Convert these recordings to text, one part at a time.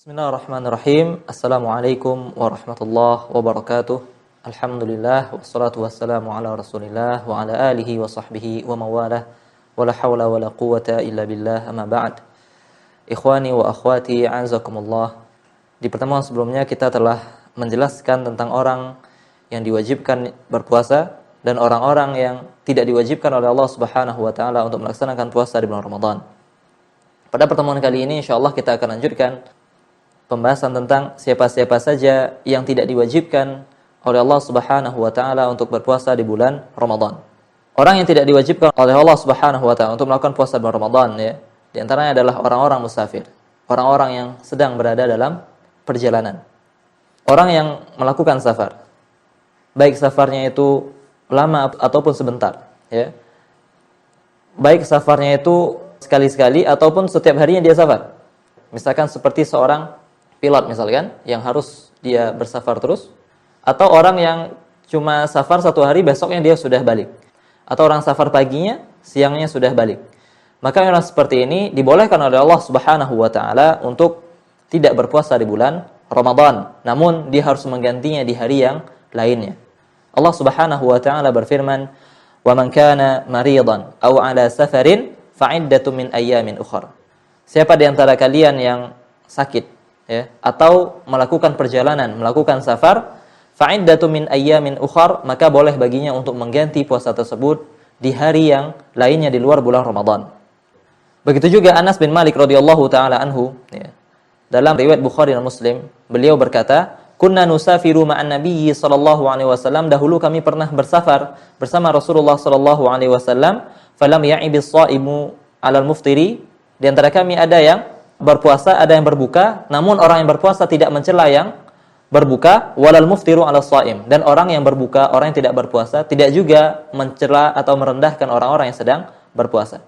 Bismillahirrahmanirrahim. Assalamualaikum warahmatullahi wabarakatuh. Alhamdulillah wassalatu wassalamu ala Rasulillah wa ala alihi wa sahbihi wa mawalah. Wala hawla wala quwata illa billah, amma ba'd. Ikhwani wa akhwati, a'azakumullah. Di pertemuan sebelumnya kita telah menjelaskan tentang orang yang diwajibkan berpuasa dan orang-orang yang tidak diwajibkan oleh Allah Subhanahu wa taala untuk melaksanakan puasa di bulan Ramadan. Pada pertemuan kali ini insyaallah kita akan lanjutkan pembahasan tentang siapa-siapa saja yang tidak diwajibkan oleh Allah Subhanahu wa taala untuk berpuasa di bulan Ramadan. Orang yang tidak diwajibkan oleh Allah Subhanahu wa taala untuk melakukan puasa di bulan Ramadan, ya, di antaranya adalah orang-orang musafir, orang-orang yang sedang berada dalam perjalanan. Orang yang melakukan safar, baik safarnya itu lama ataupun sebentar, ya. Baik safarnya itu sekali-sekali ataupun setiap harinya dia safar. Misalkan seperti seorang pilot misalkan, yang harus dia bersafar terus, atau orang yang cuma safar satu hari, besoknya dia sudah balik, atau orang safar paginya, siangnya sudah balik. Maka orang seperti ini dibolehkan oleh Allah Subhanahu wa taala untuk tidak berpuasa di bulan Ramadan, namun dia harus menggantinya di hari yang lainnya. Allah Subhanahu wa taala berfirman, "Wa man kana maridan aw 'ala safarin fa'iddatun min ayyamin ukhra." Siapa di antara kalian yang sakit, ya, atau melakukan perjalanan, melakukan safar, fa'iddatu min ayyamin ukhar, maka boleh baginya untuk mengganti puasa tersebut di hari yang lainnya di luar bulan Ramadan. Begitu juga Anas bin Malik radhiyallahu taala anhu, ya, dalam riwayat Bukhari dan Muslim, beliau berkata, "Kunna nusafiru ma'an nabiyyi sallallahu alaihi wasallam." Dahulu kami pernah bersafar bersama Rasulullah sallallahu alaihi wasallam, falam ya'ibis shaimu 'alal muftiri. Di antara kami ada yang berpuasa, ada yang berbuka, namun orang yang berpuasa tidak mencela yang berbuka, walal muftiru 'ala shaim, dan orang yang berbuka, orang yang tidak berpuasa tidak juga mencela atau merendahkan orang-orang yang sedang berpuasa.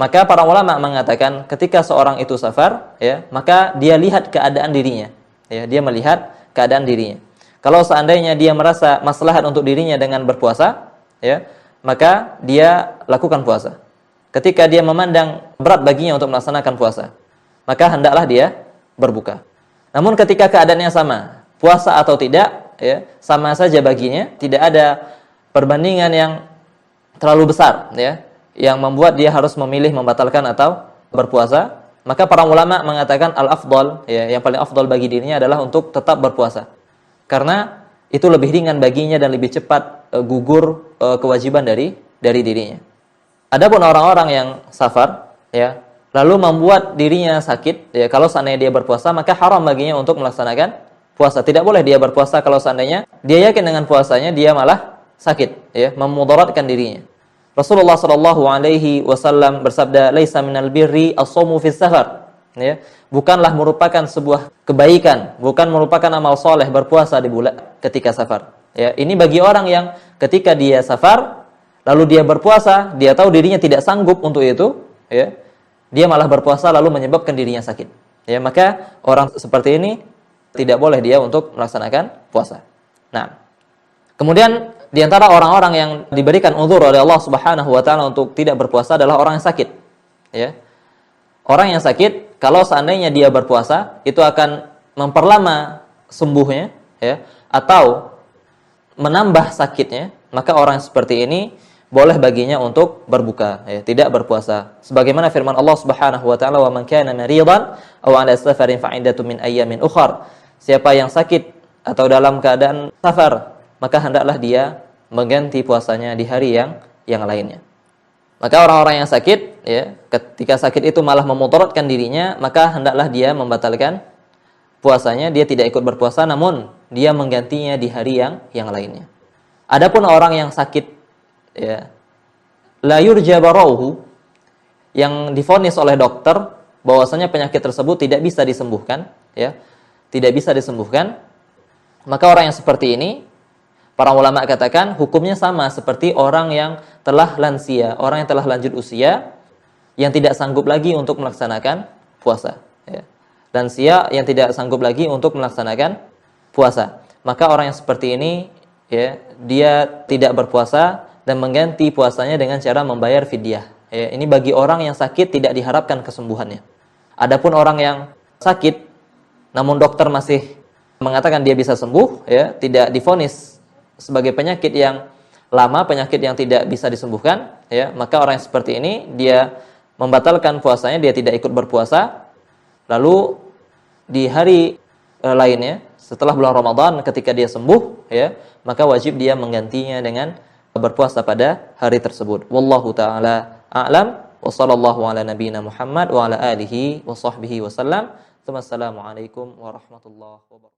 Maka para ulama mengatakan ketika seorang itu safar, ya, maka dia lihat keadaan dirinya, ya, dia melihat keadaan dirinya. Kalau seandainya dia merasa maslahat untuk dirinya dengan berpuasa, ya, maka dia lakukan puasa. Ketika dia memandang berat baginya untuk melaksanakan puasa, maka hendaklah dia berbuka. Namun ketika keadaannya sama, puasa atau tidak, ya, sama saja baginya, tidak ada perbandingan yang terlalu besar, ya, yang membuat dia harus memilih membatalkan atau berpuasa, maka para ulama mengatakan al-afdal, ya, yang paling afdal bagi dirinya adalah untuk tetap berpuasa. Karena itu lebih ringan baginya dan lebih cepat gugur kewajiban dari dirinya. Adapun orang-orang yang safar, ya, lalu membuat dirinya sakit, ya, kalau seandainya dia berpuasa, maka haram baginya untuk melaksanakan puasa. Tidak boleh dia berpuasa kalau seandainya dia yakin dengan puasanya dia malah sakit, ya, memudaratkan dirinya. Rasulullah sallallahu alaihi wasallam bersabda, "Laisa minal birri as-shaumu fis safar." Ya, bukanlah merupakan sebuah kebaikan, bukan merupakan amal soleh berpuasa di bulan ketika safar. Ya, ini bagi orang yang ketika dia safar lalu dia berpuasa, dia tahu dirinya tidak sanggup untuk itu, ya, dia malah berpuasa lalu menyebabkan dirinya sakit. Ya, maka orang seperti ini tidak boleh dia untuk melaksanakan puasa. Nah, kemudian di antara orang-orang yang diberikan uzur oleh Allah Subhanahu wa taala untuk tidak berpuasa adalah orang yang sakit. Ya. Orang yang sakit kalau seandainya dia berpuasa itu akan memperlama sembuhnya, ya, atau menambah sakitnya, maka orang seperti ini boleh baginya untuk berbuka, ya, tidak berpuasa. Sebagaimana firman Allah Subhanahu wa taala, "Wa man kana maridan aw 'ala safarin fa'iddatun min ayyamin ukhra." Siapa yang sakit atau dalam keadaan safar, maka hendaklah dia mengganti puasanya di hari yang lainnya. Maka orang-orang yang sakit, ya, ketika sakit itu malah memudaratkan dirinya, maka hendaklah dia membatalkan puasanya, dia tidak ikut berpuasa, namun dia menggantinya di hari yang lainnya. Adapun orang yang sakit, ya, la yurja barauhu, yang divonis oleh dokter bahwasanya penyakit tersebut tidak bisa disembuhkan, ya, tidak bisa disembuhkan, maka orang yang seperti ini para ulama katakan hukumnya sama seperti orang yang telah lansia, orang yang telah lanjut usia yang tidak sanggup lagi untuk melaksanakan puasa, ya. Lansia yang tidak sanggup lagi untuk melaksanakan puasa, maka orang yang seperti ini, ya, dia tidak berpuasa dan mengganti puasanya dengan cara membayar fidyah. Ya, ini bagi orang yang sakit tidak diharapkan kesembuhannya. Adapun orang yang sakit namun dokter masih mengatakan dia bisa sembuh, ya, tidak divonis sebagai penyakit yang lama, penyakit yang tidak bisa disembuhkan, ya, maka orang yang seperti ini dia membatalkan puasanya, dia tidak ikut berpuasa. Lalu di hari lainnya setelah bulan Ramadan ketika dia sembuh, ya, maka wajib dia menggantinya dengan berpuasa pada hari tersebut. Wallahu taala a'lam wa sallallahu ala nabiyyina Muhammad wa ala alihi wa sahbihi wasallam. Wassalamualaikum warahmatullahi wabarakatuh.